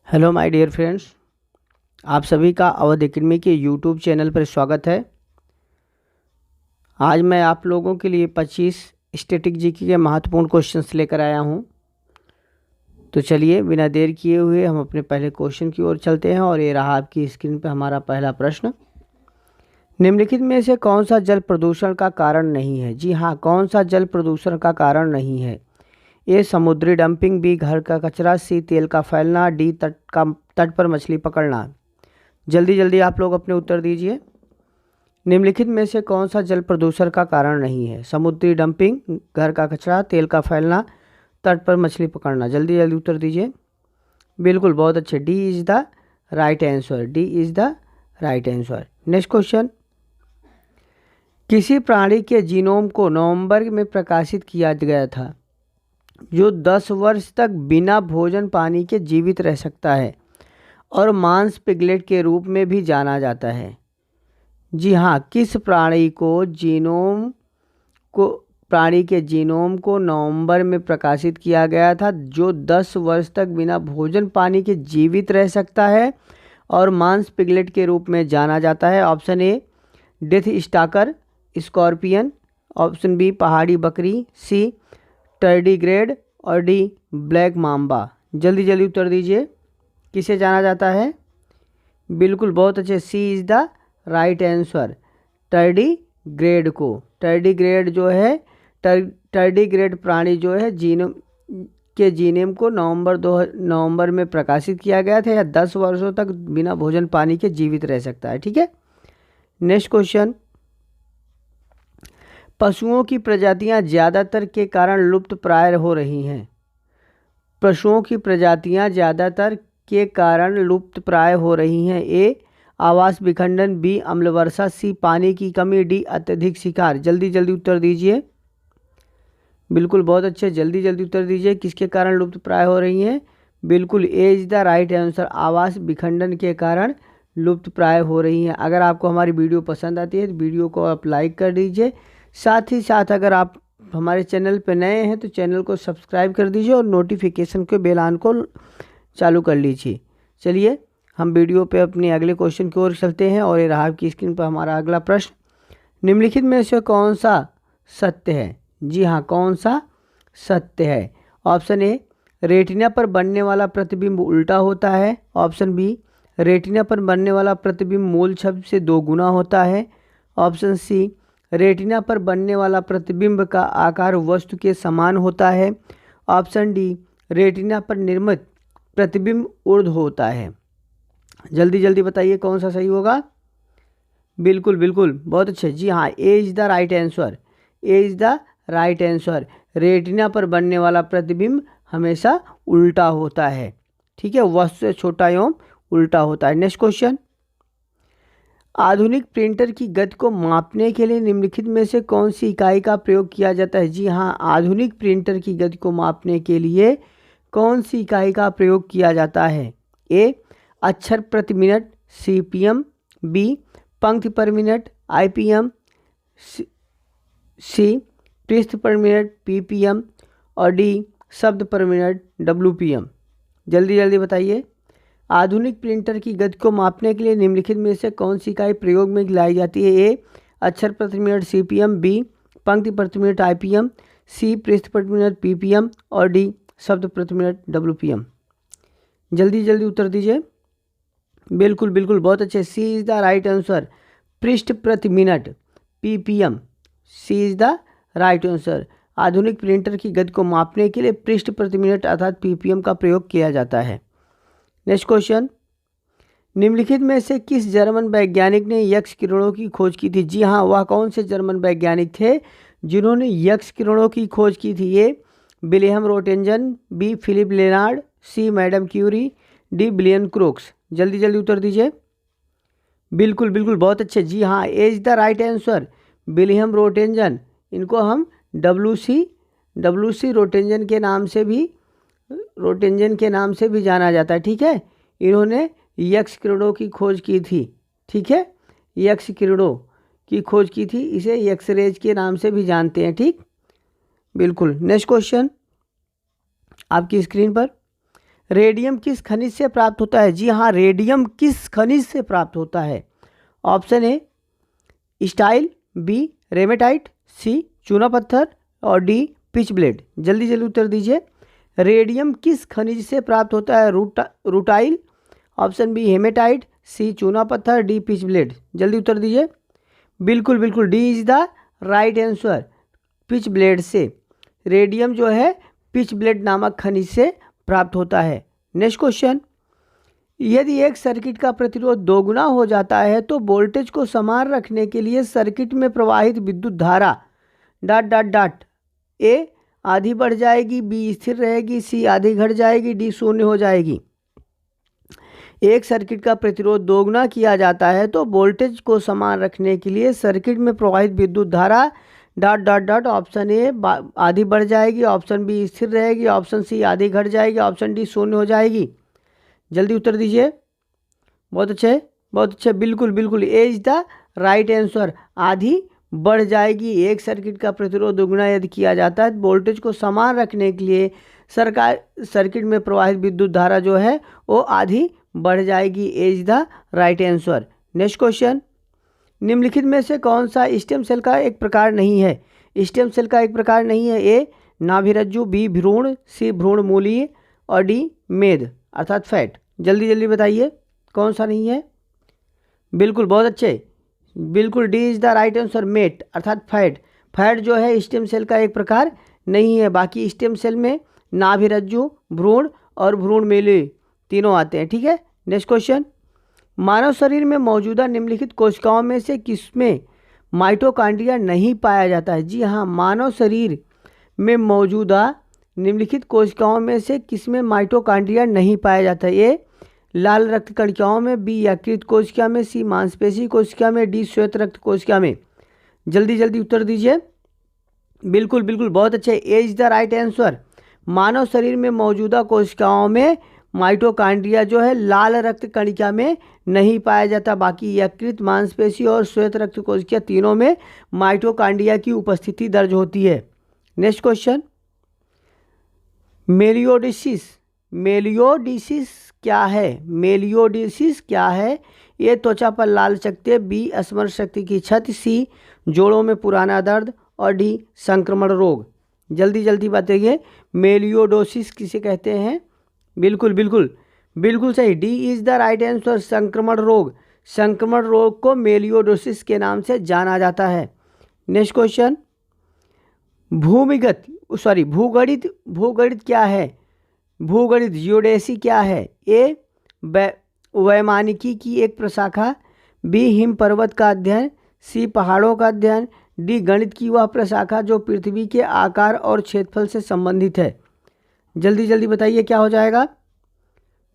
Hello my dear friends, आप सभी का अवध एकेडमी के यूट्यूब चैनल पर स्वागत है। आज मैं आप लोगों के लिए 25 स्टैटिक जीके के महत्वपूर्ण क्वेश्चंस लेकर आया हूं। तो चलिए बिना देर किए हुए हम अपने पहले क्वेश्चन की ओर चलते हैं और ये रहा आपकी स्क्रीन पर हमारा पहला प्रश्न। निम्नलिखित में से कौन सा जल प्रदूषण का कारण नहीं है? जी हाँ, कौन सा जल प्रदूषण का कारण नहीं है? ए समुद्री डंपिंग, बी घर का कचरा, सी तेल का फैलना, डी तट पर मछली पकड़ना। जल्दी जल्दी आप लोग अपने उत्तर दीजिए। निम्नलिखित में से कौन सा जल प्रदूषण का कारण नहीं है? समुद्री डंपिंग, घर का कचरा, तेल का फैलना, तट पर मछली पकड़ना। जल्दी जल्दी उत्तर दीजिए। बिल्कुल, बहुत अच्छे, D is the right answer. D is the right answer. Next question. किसी प्राणी के जीनोम को नवंबर में प्रकाशित किया गया था जो 10 वर्ष तक बिना भोजन पानी के जीवित रह सकता है और मांस पिगलेट के रूप में भी जाना जाता है? जी हाँ, किस प्राणी के जीनोम को नवंबर में प्रकाशित किया गया था जो 10 वर्ष तक बिना भोजन पानी के जीवित रह सकता है और मांस पिगलेट के रूप में जाना जाता है? Option A death stalker scorpion, option B पहाड़ी बकरी, सी टर्डीग्रेड और डी ब्लैक माम्बा। जल्दी जल्दी उत्तर दीजिए। किसे जाना जाता है? बिल्कुल, बहुत अच्छे, सी इज़ द राइट आंसर, टर्डीग्रेड को। टर्डीग्रेड जो है, टर्डीग्रेड प्राणी जो है जीनोम को नवंबर में प्रकाशित किया गया था या 10 वर्षों तक बिना भोजन पानी के जीवित रह सकता है। ठीक है। Next question. पशुओं की प्रजातियां ज़्यादातर के कारण लुप्त प्राय हो रही हैं। पशुओं की प्रजातियां ज़्यादातर के कारण लुप्त प्राय हो रही हैं। ए आवास विखंडन, बी अम्लवर्षा, सी पानी की कमी, डी अत्यधिक शिकार। जल्दी जल्दी उत्तर दीजिए। बिल्कुल, बहुत अच्छे, जल्दी जल्दी उत्तर दीजिए। किसके कारण लुप्त प्राय हो रही हैं? बिल्कुल, ए इज द राइट आंसर, आवास विखंडन के कारण लुप्त प्राय हो रही हैं। अगर आपको हमारी वीडियो पसंद आती है तो वीडियो को आप लाइक कर दीजिए। साथ ही साथ अगर आप हमारे चैनल पर नए हैं तो चैनल को सब्सक्राइब कर दीजिए और नोटिफिकेशन के बेल आइकन को चालू कर लीजिए। चलिए हम वीडियो पे अपने अगले क्वेश्चन की ओर चलते हैं और ये रहा आपकी स्क्रीन पर हमारा अगला प्रश्न। निम्नलिखित में से कौन सा सत्य है? जी हाँ, कौन सा सत्य है? ऑप्शन ए रेटिना पर बनने वाला प्रतिबिंब उल्टा होता है, ऑप्शन बी रेटिना पर बनने वाला प्रतिबिंब मूल छवि से 2 गुना होता है, ऑप्शन सी रेटिना पर बनने वाला प्रतिबिंब का आकार वस्तु के समान होता है, ऑप्शन डी रेटिना पर निर्मित प्रतिबिंब ऊर्ध्व होता है। जल्दी जल्दी बताइए कौन सा सही होगा। बिल्कुल बिल्कुल, बहुत अच्छे, जी हाँ, A is the right answer. A is the right answer. Retina पर बनने वाला प्रतिबिंब हमेशा उल्टा होता है। ठीक है, वस्तु से छोटा एवं उल्टा होता है। Next question. आधुनिक प्रिंटर की गति को मापने के लिए निम्नलिखित में से कौन सी इकाई का प्रयोग किया जाता है? जी हाँ, आधुनिक प्रिंटर की गति को मापने के लिए कौन सी इकाई का प्रयोग किया जाता है? ए अक्षर प्रति मिनट सीपीएम, बी पंक्ति पर मिनट आईपीएम, सी पृष्ठ पर मिनट पीपीएम और डी शब्द पर मिनट डब्ल्यूपीएम। जल्दी जल्दी बताइए। आधुनिक प्रिंटर की गति को मापने के लिए निम्नलिखित में से कौन सी इकाई प्रयोग में लाई जाती है? ए अक्षर प्रति मिनट सीपीएम, बी पंक्ति प्रति मिनट आईपीएम, सी पृष्ठ प्रति मिनट पीपीएम और डी शब्द प्रति मिनट डब्ल्यूपीएम। जल्दी जल्दी उत्तर दीजिए। बिल्कुल बिल्कुल, बहुत अच्छे, C is the right answer, पृष्ठ प्रति minute PPM. C is the right answer. आधुनिक प्रिंटर की गति को मापने के लिए पृष्ठ प्रति मिनट अर्थात पीपीएम का प्रयोग किया जाता है। Next question. निम्नलिखित में से किस जर्मन वैज्ञानिक ने यक्ष किरणों की खोज की थी? जी हाँ, वह कौन से जर्मन वैज्ञानिक थे जिन्होंने यक्ष किरणों की खोज की थी? A William Roentgen, B Philipp Lenard, C madam Curie, D William Crookes. जल्दी जल्दी उत्तर दीजिए। बिल्कुल बिल्कुल, बहुत अच्छे, जी हाँ, A is the right answer, William Roentgen. इनको हम डब्ल्यू सी रोटेंजन के नाम से भी जाना जाता है। ठीक है, इन्होंने यक्ष किरणों की खोज की थी। ठीक है, यक्ष किरणों की खोज की थी, इसे यक्स रेज के नाम से भी जानते हैं। ठीक, बिल्कुल। नेक्स्ट क्वेश्चन आपकी स्क्रीन पर। रेडियम किस खनिज से प्राप्त होता है? जी हाँ, रेडियम किस खनिज से प्राप्त होता है? ऑप्शन ए स्टाइल, बी रेमेटाइट, सी चूना पत्थर और डी पिच ब्लेड। जल्दी जल्दी उत्तर दीजिए। रेडियम किस खनिज से प्राप्त होता है? रूटाइल, ऑप्शन बी हेमेटाइट, सी चूना पत्थर, डी पिच ब्लेड। जल्दी उत्तर दीजिए। बिल्कुल बिल्कुल, D is the right answer. Pitch blade से रेडियम जो है पिच ब्लेड नामक खनिज से प्राप्त होता है। नेक्स्ट क्वेश्चन, यदि एक सर्किट का प्रतिरोध दोगुना हो जाता है तो वोल्टेज को समान रखने के लिए सर्किट में प्रवाहित विद्युत धारा डॉट डॉट डॉट ए आधी बढ़ जाएगी, बी स्थिर रहेगी, सी आधी घट जाएगी, डी शून्य हो जाएगी। एक सर्किट का प्रतिरोध दोगुना किया जाता है तो वोल्टेज को समान रखने के लिए सर्किट में प्रवाहित विद्युत धारा dot dot dot option A आधी बढ़ जाएगी, ऑप्शन बी स्थिर रहेगी, ऑप्शन सी आधी घट जाएगी, ऑप्शन डी शून्य हो जाएगी। जल्दी उत्तर दीजिए। बहुत अच्छे बहुत अच्छे, बिल्कुल बिल्कुल, ए इज द राइट आंसर। आधी बढ़ जाएगी। एक सर्किट का प्रतिरोध दोगुना यदि किया जाता है तो वोल्टेज को समान रखने के लिए सर्किट में प्रवाहित विद्युत धारा जो है वो आधी बढ़ जाएगी। A is the right answer. Next question, निम्नलिखित में से कौन सा स्टेम सेल का एक प्रकार नहीं है? स्टेम सेल का एक प्रकार नहीं है। ए नाभिरज्जु, बी भ्रूण, सी भ्रूण मूलीय और डी मेद अर्थात फैट। जल्दी जल्दी बताइए कौन सा नहीं है? बिल्कुल बहुत अच्छे, बिल्कुल D is the right answer, मेट अर्थात फैट। फैट जो है स्टेम सेल का एक प्रकार नहीं है। बाकी स्टेम सेल में नाभिरज्जु, भ्रूण और भ्रूण मूलीय तीनों आते हैं। ठीक है। नेक्स्ट क्वेश्चन, मानव शरीर में मौजूदा निम्नलिखित कोशिकाओं में से किसमें माइटोकॉन्ड्रिया नहीं पाया जाता है? जी हाँ, मानव शरीर में मौजूदा निम्नलिखित कोशिकाओं में से किसमें माइटोकॉन्ड्रिया नहीं पाया जाता है? ए लाल रक्त कणिकाओं में, बी यकृत कोशिका में, सी मांसपेशी कोशिका में, डी श्वेत रक्त कोशिका में। जल्दी जल्दी उत्तर दीजिए। बिल्कुल बिल्कुल बहुत अच्छे, ए इज द राइट आंसर। मानव शरीर में मौजूदा कोशिकाओं में माइटोकॉन्ड्रिया जो है लाल रक्त कणिका में नहीं पाया जाता। बाकी यकृत, मांसपेशी और श्वेत रक्त कोशिका तीनों में माइटोकॉन्ड्रिया की उपस्थिति दर्ज होती है। Next question, मेलियोडिसिस। मेलियोडिसिस क्या है? मेलियोडिसिस क्या है? ए त्वचा पर लाल चकत्ते, बी स्मरण शक्ति की क्षति, सी जोड़ों में पुराना दर्द और डी संक्रमण रोग। जल्दी जल्दी बताइए मेलियोडोसिस किसे कहते हैं? बिल्कुल बिल्कुल बिल्कुल सही, D is the right answer, संक्रमण रोग। संक्रमण रोग को मेलियोडोसिस के नाम से जाना जाता है। Next question, भूगणित। भूगणित क्या है? भूगणित जियोडेसी क्या है? ए वैमानिकी की एक प्रशाखा, बी हिम पर्वत का अध्ययन, सी पहाड़ों का अध्ययन, डी गणित की वह प्रशाखा जो पृथ्वी के आकार और क्षेत्रफल से संबंधित है। जल्दी जल्दी बताइए क्या हो जाएगा?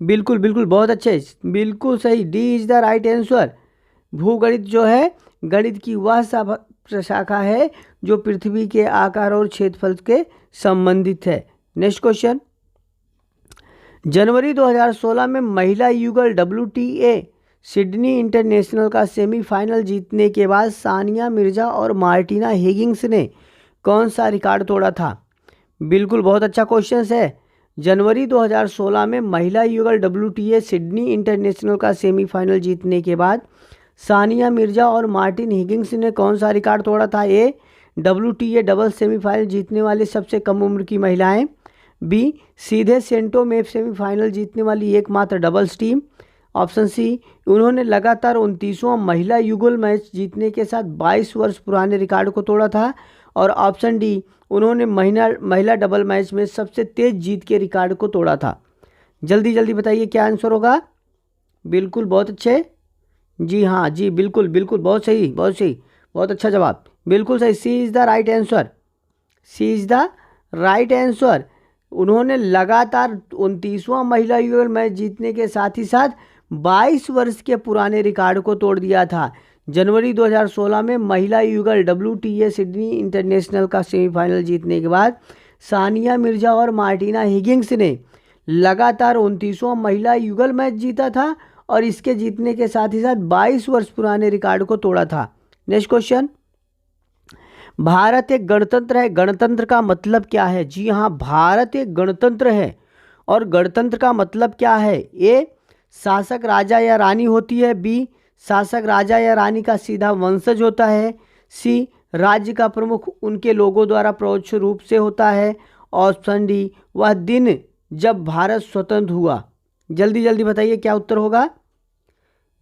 बिल्कुल बिल्कुल बहुत अच्छे, बिल्कुल सही, D is the right answer. भूगणित जो है गणित की वह प्रशाखा है जो पृथ्वी के आकार और क्षेत्रफल के संबंधित है। नेक्स्ट क्वेश्चन, जनवरी 2016 में महिला युगल WTA सिडनी इंटरनेशनल का सेमीफाइनल जीतने के बाद सानिया मिर्जा और मार्टिना हिगिंस ने कौन सा रिकॉर्ड तोड़ा था? बिल्कुल बहुत अच्छा क्वेश्चन है। जनवरी 2016 में महिला युगल WTA सिडनी इंटरनेशनल का सेमीफाइनल जीतने के बाद सानिया मिर्जा और मार्टिन हिगिंस ने कौन सा रिकॉर्ड तोड़ा था? ए WTA डबल सेमीफाइनल जीतने वाली सबसे कम उम्र की महिलाएं, बी सीधे सेंटो में सेमीफाइनल जीतने वाली एकमात्र डबल्स टीम, ऑप्शन सी उन्होंने लगातार 29वां महिला युगल मैच जीतने के साथ 22 वर्ष पुराने रिकॉर्ड को तोड़ा था, और ऑप्शन डी उन्होंने महिला डबल मैच में सबसे तेज जीत के रिकॉर्ड को तोड़ा था। जल्दी जल्दी बताइए क्या आंसर होगा? बिल्कुल बहुत अच्छे, जी हाँ जी बिल्कुल बिल्कुल बहुत सही बहुत सही, बहुत अच्छा जवाब, बिल्कुल सही, C is the right answer. C is the right answer. उन्होंने लगातार 29वां महिला युगल मैच जीतने के साथ ही साथ 22 वर्ष के पुराने रिकॉर्ड को तोड़ दिया था। जनवरी 2016 में महिला युगल WTA सिडनी इंटरनेशनल का सेमीफाइनल जीतने के बाद सानिया मिर्जा और मार्टिना हिगिंस ने लगातार 29वां महिला युगल मैच जीता था और इसके जीतने के साथ ही साथ 22 वर्ष पुराने रिकॉर्ड को तोड़ा था। नेक्स्ट क्वेश्चन, भारत एक गणतंत्र है, गणतंत्र का मतलब क्या है? जी हाँ, भारत एक गणतंत्र है और गणतंत्र का मतलब क्या है? ए शासक राजा या रानी होती है, बी शासक राजा या रानी का सीधा वंशज होता है, सी राज्य का प्रमुख उनके लोगों द्वारा परोक्ष रूप से होता है, ऑप्शन डी वह दिन जब भारत स्वतंत्र हुआ। जल्दी जल्दी बताइए क्या उत्तर होगा।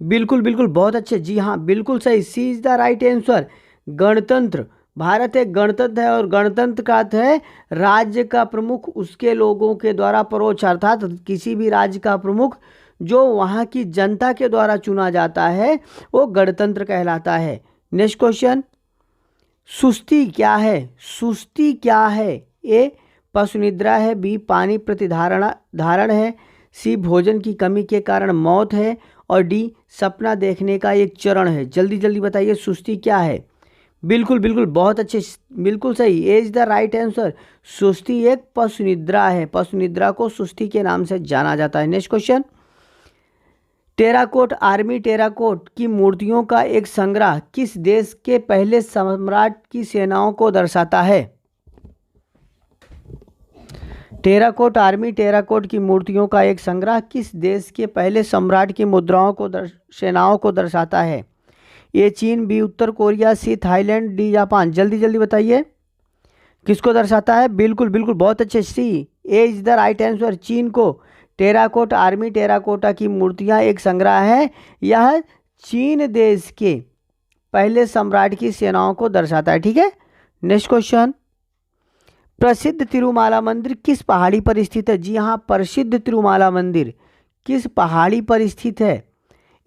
बिल्कुल बिल्कुल, बहुत अच्छे, जी हाँ बिल्कुल सही, सी इज द राइट आंसर। गणतंत्र, भारत एक गणतंत्र है और गणतंत्र का अर्थ है राज्य का प्रमुख उसके लोगों के द्वारा परोक्ष, अर्थात किसी भी राज्य का प्रमुख जो वहाँ की जनता के द्वारा चुना जाता है वो गणतंत्र कहलाता है। नेक्स्ट क्वेश्चन, सुस्ती क्या है? सुस्ती क्या है? ए पशु निद्रा है, बी पानी धारण है, सी भोजन की कमी के कारण मौत है, और डी सपना देखने का एक चरण है। जल्दी जल्दी बताइए सुस्ती क्या है। बिल्कुल बिल्कुल, बहुत अच्छे, बिल्कुल सही, ए इज द राइट आंसर। सुस्ती एक पशु निद्रा है, पशु निद्रा को सुस्ती के नाम से जाना जाता है। नेक्स्ट क्वेश्चन, टेराकोट आर्मी टेराकोट की मूर्तियों का एक संग्रह किस देश के पहले सम्राट की सेनाओं को दर्शाता है? टेराकोट आर्मी टेराकोट की मूर्तियों का एक संग्रह किस देश के पहले सम्राट की मुद्राओं को सेनाओं को दर्शाता है? ए चीन, बी उत्तर कोरिया, सी थाईलैंड, डी जापान। जल्दी जल्दी बताइए किसको दर्शाता है। बिल्कुल बिल्कुल, बहुत अच्छे, सी ए इज द राइट आंसर। चीन को टेराकोट आर्मी टेराकोटा की मूर्तियां एक संग्रह है, यह चीन देश के पहले सम्राट की सेनाओं को दर्शाता है। ठीक है, नेक्स्ट क्वेश्चन, प्रसिद्ध तिरुमाला मंदिर किस पहाड़ी पर स्थित है? जी हाँ, प्रसिद्ध तिरुमाला मंदिर किस पहाड़ी पर स्थित है?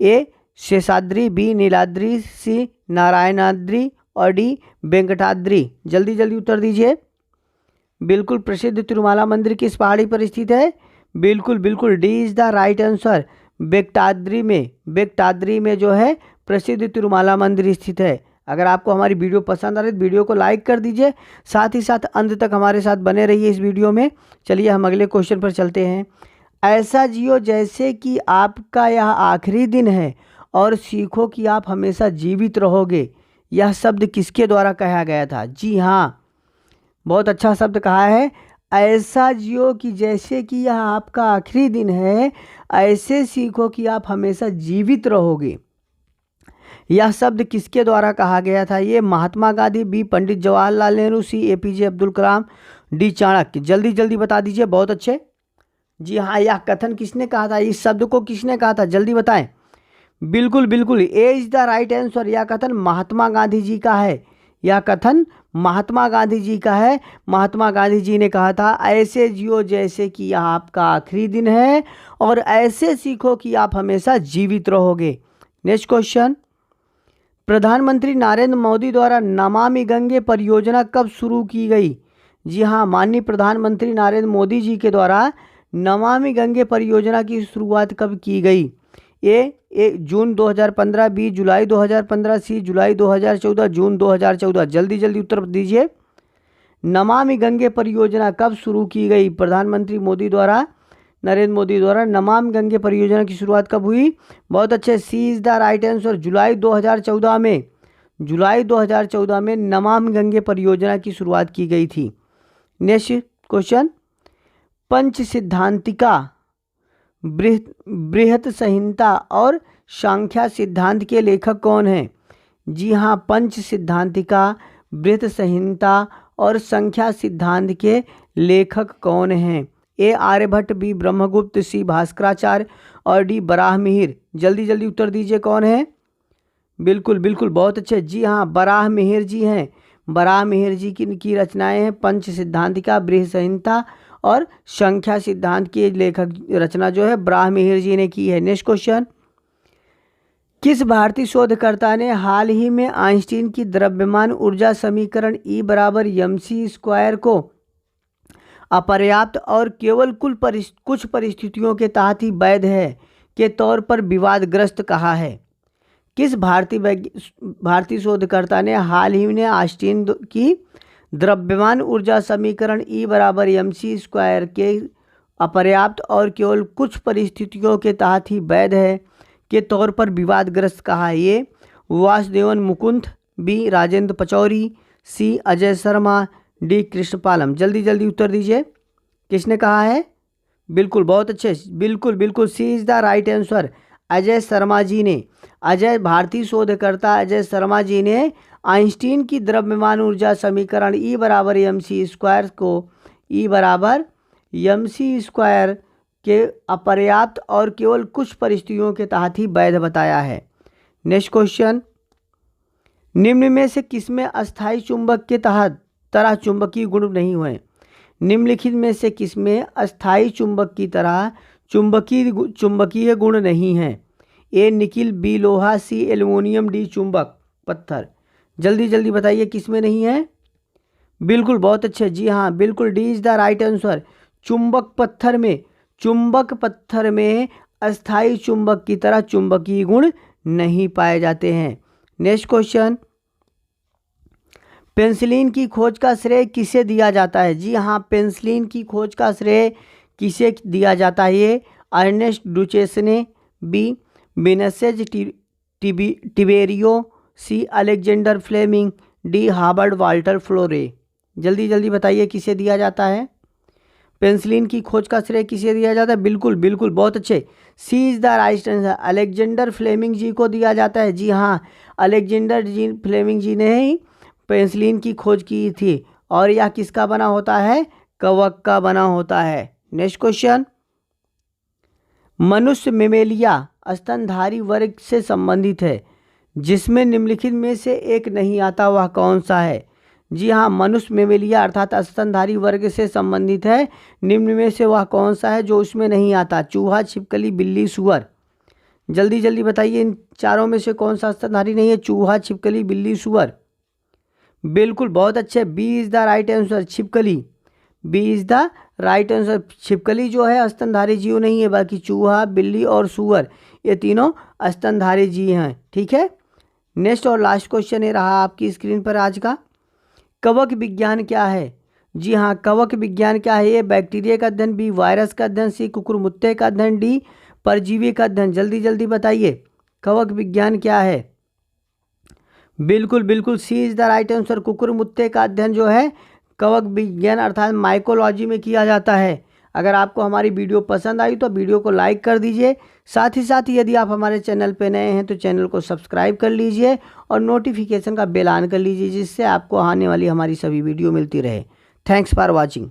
ए शेषाद्री, बी नीलाद्री, सी नारायणाद्री, और डी वेंकटाद्री। जल्दी जल्दी उत्तर दीजिए। बिल्कुल, प्रसिद्ध तिरुमाला मंदिर किस पहाड़ी पर स्थित है? बिल्कुल बिल्कुल, D is the right answer. Venkatadri में जो है प्रसिद्ध तिरुमाला मंदिर स्थित है। अगर आपको हमारी वीडियो पसंद आ रही है तो वीडियो को लाइक कर दीजिए, साथ ही साथ अंत तक हमारे साथ बने रहिए इस वीडियो में। चलिए हम अगले क्वेश्चन पर चलते हैं। ऐसा जियो जैसे कि आपका यह आखिरी दिन है और सीखो कि आप हमेशा जीवित रहोगे, यह शब्द किसके द्वारा कहा गया था? जी हाँ, बहुत अच्छा शब्द कहा है। ऐसा जियो कि जैसे कि यह आपका आखिरी दिन है, ऐसे सीखो कि आप हमेशा जीवित रहोगे, यह शब्द किसके द्वारा कहा गया था? ये महात्मा गांधी, बी पंडित जवाहरलाल नेहरू, सी एपीजे अब्दुल कलाम, डी चाणक्य। जल्दी जल्दी बता दीजिए, बहुत अच्छे, जी हाँ, यह कथन किसने कहा था? इस शब्द को किसने कहा था? जल्दी बताएं। बिल्कुल बिल्कुल, ए इज द राइट आंसर। यह कथन महात्मा गांधी जी का है, यह कथन महात्मा गांधी जी का है। महात्मा गांधी जी ने कहा था ऐसे जियो जैसे कि यह आपका आखिरी दिन है और ऐसे सीखो कि आप हमेशा जीवित रहोगे। नेक्स्ट क्वेश्चन, प्रधानमंत्री नरेंद्र मोदी द्वारा नमामि गंगे परियोजना कब शुरू की गई? जी हाँ, माननीय प्रधानमंत्री नरेंद्र मोदी जी के द्वारा नमामि गंगे परियोजना की शुरुआत कब की गई? ए जून 2015, बी जुलाई 2015, सी जुलाई 2014, जून 2014। जल्दी जल्दी उत्तर दीजिए। नमामि गंगे परियोजना कब शुरू की गई? प्रधानमंत्री मोदी द्वारा, नरेंद्र मोदी द्वारा नमामि गंगे परियोजना की शुरुआत कब हुई? बहुत अच्छे, C is the right answer. जुलाई 2014 में, जुलाई 2014 में नमामि गंगे परियोजना की शुरुआत की गई थी। नेक्स्ट क्वेश्चन, पंच सिद्धांतिका, बृहत संहिता और सांख्या सिद्धांत के लेखक कौन हैं? जी हाँ, पंच सिद्धांतिका, बृहत संहिता और संख्या सिद्धांत के लेखक कौन हैं? ए आर्यभट्ट, बी ब्रह्मगुप्त, सी भास्कराचार्य, और डी बराहमिहिर। जल्दी जल्दी उत्तर दीजिए, कौन है? बिल्कुल बिल्कुल, बहुत अच्छे, जी हाँ, बराहमिहिर जी हैं। बराहमिहिर जी की रचनाएं हैं पंच सिद्धांतिका, बृहत संहिता और संख्या सिद्धांत की लेखक रचना जो है बराहमिहिर जी ने की है। नेक्स्ट क्वेश्चन, किस भारतीय शोधकर्ता ने हाल ही में आइंस्टीन की द्रव्यमान ऊर्जा समीकरण E बराबर mc² को अपर्याप्त और केवल कुछ परिस्थितियों के तहत ही वैध है के तौर पर विवादग्रस्त कहा है? किस भारतीय शोधकर्ता ने हाल ही में आइंस्टीन की द्रव्यमान ऊर्जा समीकरण E बराबर mc² के अपर्याप्त और केवल कुछ परिस्थितियों के तहत ही वैध है के तौर पर विवादग्रस्त कहा है? ये वासुदेवन मुकुंद, बी राजेंद्र पचौरी, सी अजय शर्मा, डी कृष्णपालम। जल्दी जल्दी उत्तर दीजिए, किसने कहा है? बिल्कुल, बहुत अच्छे, बिल्कुल बिल्कुल, C is the right answer. Ajay Sharma ji ने, भारतीय शोधकर्ता अजय शर्मा जी ने आइंस्टीन की द्रव्यमान ऊर्जा समीकरण E बराबर mc स्क्वायर को E बराबर mc स्क्वायर के अपर्याप्त और केवल कुछ परिस्थितियों के तहत ही वैध बताया है। नेक्स्ट क्वेश्चन, निम्न में से किसमें अस्थायी चुंबक के तरह चुंबकीय गुण नहीं हुए? निम्नलिखित में से किसमें अस्थायी चुंबक की तरह चुंबकीय गुण नहीं हैं? ए निकिल, बी लोहा, सी एल्युमिनियम, डी चुंबक पत्थर। जल्दी जल्दी बताइए किसमें नहीं है। बिल्कुल, बहुत अच्छे, जी हाँ, बिल्कुल, D is the right answer. चुंबक पत्थर में अस्थायी चुंबक की तरह चुंबकीय गुण नहीं पाए जाते हैं। नेक्स्ट क्वेश्चन, पेंसिलिन की खोज का श्रेय किसे दिया जाता है? जी हाँ, पेंसिलिन की खोज का श्रेय किसे दिया जाता है? A Ernest Duchesne, B Vincenzo Tiberio, C Alexander Fleming, D Herbert Walter Florey. जल्दी जल्दी बताइए किसे दिया जाता है? पेंसिलिन की खोज का श्रेय किसे दिया जाता है? बिल्कुल बिल्कुल, बहुत अच्छे, C is the right answer. Alexander Fleming ji को दिया जाता है। जी हाँ, अलेक्जेंडर फ्लेमिंग जी ने ही पेंसिलिन की खोज की थी। और यह किसका बना होता है? कवक का बना होता है। नेक्स्ट क्वेश्चन, मनुष्य मेमेलिया स्तनधारी वर्ग से संबंधित है, जिसमें निम्नलिखित में से एक नहीं आता, वह कौन सा है? जी हाँ, मनुष्य मेमेलिया अर्थात स्तनधारी वर्ग से संबंधित है। निम्न में से वह कौन सा है जो उसमें नहीं आता? चूहा, छिपकली, बिल्ली, सुअर। जल्दी जल्दी बताइए इन चारों में से कौन सा स्तनधारी नहीं है? चूहा, छिपकली, बिल्ली, सुअर। बिल्कुल, बहुत अच्छे, B is the right answer, छिपकली। B is the right answer. छिपकली जो है स्तनधारी जीव नहीं है, बाकी चूहा, बिल्ली और सुअर ये तीनों स्तनधारी जीव हैं। ठीक है, नेक्स्ट और लास्ट क्वेश्चन ये रहा आपकी स्क्रीन पर आज का। कवक विज्ञान क्या है? जी हाँ, कवक विज्ञान क्या है? ये बैक्टीरिया का अध्ययन, बी वायरस का अध्ययन, सी कुकुरमुत्ते का अध्ययन, डी परजीवी का अध्ययन। जल्दी जल्दी बताइए कवक विज्ञान क्या है? बिल्कुल बिल्कुल, सी इज द राइट आंसर। कुकुरमुत्ते का अध्ययन जो है कवक विज्ञान अर्थात माइकोलॉजी में किया जाता है। अगर आपको हमारी वीडियो पसंद आई तो वीडियो को लाइक कर दीजिए। साथ ही यदि आप हमारे चैनल पे नए हैं तो चैनल को सब्सक्राइब कर लीजिए और नोटिफिकेशन का बेल ऑन कर लीजिए, जिससे आपको आने वाली हमारी सभी वीडियो मिलती रहे। Thanks for watching.